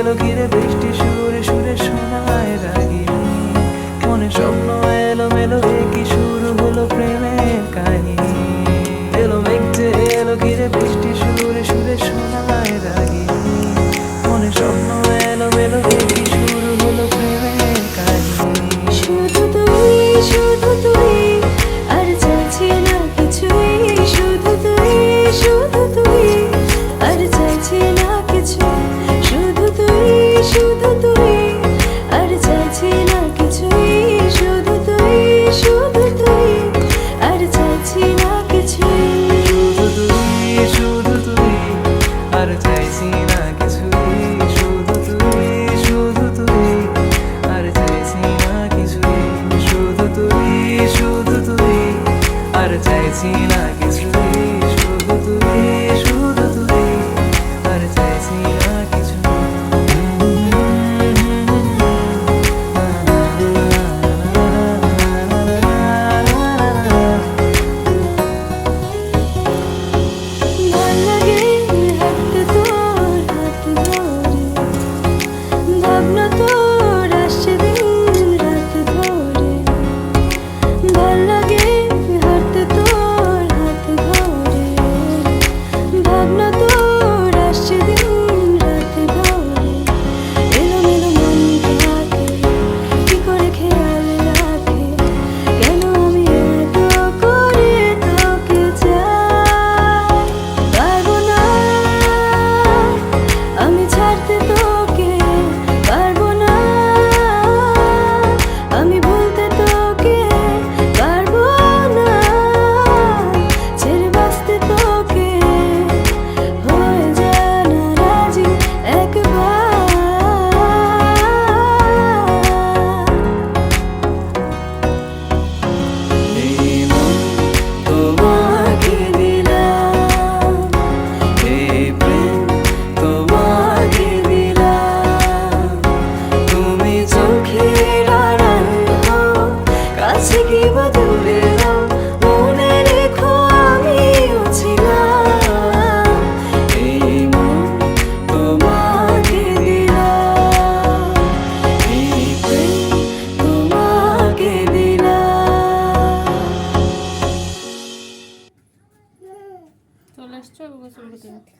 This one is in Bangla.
এলো ঘিরে বৃষ্টি সুরে সুরে শোনায় রাগিনী মনে স্বপ্ন এলো মেলো কি শুরু হলো প্রেমের কাহিনী এলো মেঘে এলো ঘিরে বৃষ্টি সুরে সুরে শোনায় রাগিনী মনে স্বপ্ন এলো মেলো কি শুরু হলো প্রেমের কাহিনী শুধু তুই আর চাইছি না কিছুই শুধু তুই আর চাইছি না কিছু শুধু তুই আর চাইছি না কিছুই শুধু তুই আর চাইছি না কিছুই শুধু তুই আর চাইছি না কিছুই শুধু তুই আর চাইছি না কিছুই শুধু তুই আর চাইছি না কিছুই শুধু তুই আর চাইছি না কিছুই ভাল লাগে হাতে তোর হাত ধরে ভাবনা তোর আসছে দিন রাত ধরে ভাল লাগে হাতে তোর হাত ধরে ভাবনা তোর আসছে দিন রাত ধরে এলোমেলো মনটাকে কি করে খেয়াল রাখে কেন আমি এত করে তোকে চাই পারবো না আমি ছাড়তে তোকে পারবো না আমি ভুলতে তোকে পারবো না ছেড়ে বাঁচতে তোকে হয়ে যায় না রাজি একবার এই মন তোমাকে দিলাম এই প্রেম তোমাকে দিলাম তুমি চোখের আড়াল হও কাছে কি বা দূরে নাও মনে রেখো আমিও ছিলাম এই মন তোমাকে দিলাম এই প্রেম তোমাকে দিলাম চলে আসছো গোসল করতে